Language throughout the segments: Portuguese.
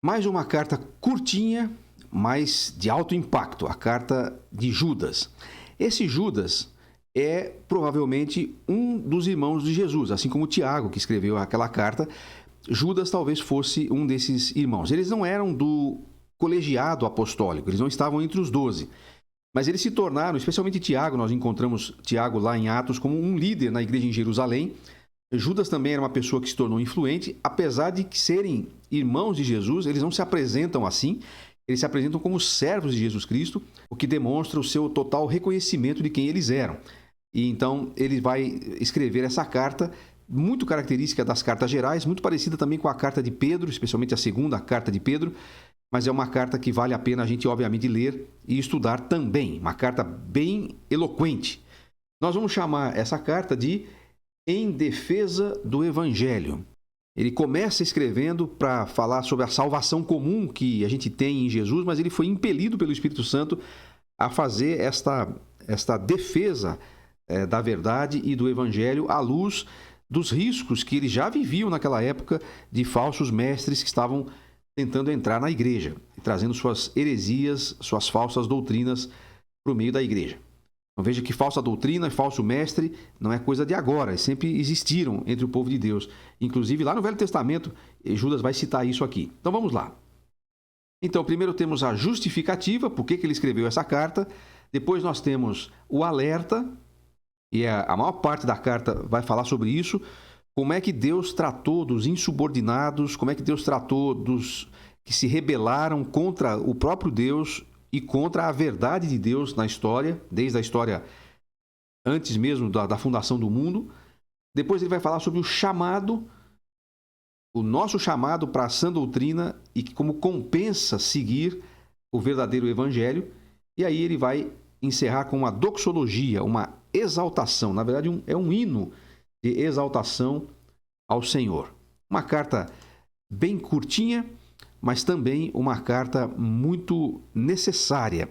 Mais uma carta curtinha, mas de alto impacto, a carta de Judas. Esse Judas é provavelmente um dos irmãos de Jesus, assim como Tiago, que escreveu aquela carta. Judas talvez fosse um desses irmãos. Eles não eram do colegiado apostólico, eles não estavam entre os 12. Mas eles se tornaram, especialmente Tiago, nós encontramos Tiago lá em Atos como um líder na igreja em Jerusalém. Judas também era uma pessoa que se tornou influente, apesar de serem irmãos de Jesus, eles não se apresentam assim, eles se apresentam como servos de Jesus Cristo, o que demonstra o seu total reconhecimento de quem eles eram. E então ele vai escrever essa carta, muito característica das cartas gerais, muito parecida também com a carta de Pedro, especialmente a segunda carta de Pedro, mas é uma carta que vale a pena a gente, obviamente, ler e estudar também. Uma carta bem eloquente. Nós vamos chamar essa carta de Em Defesa do Evangelho. Ele começa escrevendo para falar sobre a salvação comum que a gente tem em Jesus, mas ele foi impelido pelo Espírito Santo a fazer esta defesa da verdade e do Evangelho à luz dos riscos que eles já viviam naquela época de falsos mestres que estavam tentando entrar na igreja e trazendo suas heresias, suas falsas doutrinas para o meio da igreja. Então veja que falsa doutrina e falso mestre não é coisa de agora, sempre existiram entre o povo de Deus. Inclusive lá no Velho Testamento, Judas vai citar isso aqui. Então vamos lá. Então primeiro temos a justificativa, por que ele escreveu essa carta. Depois nós temos o alerta, e a maior parte da carta vai falar sobre isso. Como é que Deus tratou dos insubordinados, como é que Deus tratou dos que se rebelaram contra o próprio Deus e contra a verdade de Deus na história, desde a história antes mesmo da fundação do mundo. Depois ele vai falar sobre o chamado, o nosso chamado para a sã doutrina e que como compensa seguir o verdadeiro evangelho. E aí ele vai encerrar com uma doxologia, uma exaltação, na verdade é um hino de exaltação ao Senhor. Uma carta bem curtinha, mas também uma carta muito necessária.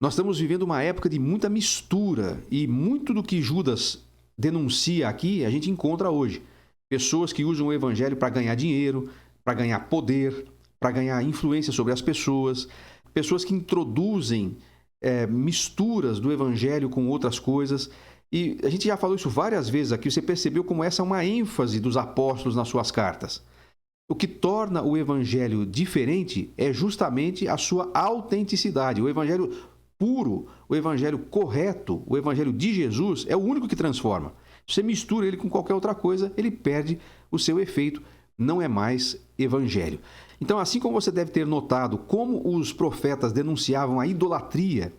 Nós estamos vivendo uma época de muita mistura e muito do que Judas denuncia aqui a gente encontra hoje. Pessoas que usam o evangelho para ganhar dinheiro, para ganhar poder, para ganhar influência sobre as pessoas, pessoas que introduzem misturas do evangelho com outras coisas. E a gente já falou isso várias vezes aqui, você percebeu como essa é uma ênfase dos apóstolos nas suas cartas. O que torna o evangelho diferente é justamente a sua autenticidade. O evangelho puro, o evangelho correto, o evangelho de Jesus é o único que transforma. Se você mistura ele com qualquer outra coisa, ele perde o seu efeito, não é mais evangelho. Então, assim como você deve ter notado como os profetas denunciavam a idolatria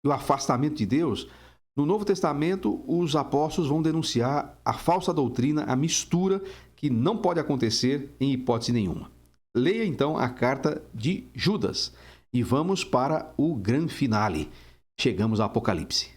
e o afastamento de Deus, no Novo Testamento, os apóstolos vão denunciar a falsa doutrina, a mistura que não pode acontecer em hipótese nenhuma. Leia então a carta de Judas e vamos para o grande finale. Chegamos ao Apocalipse.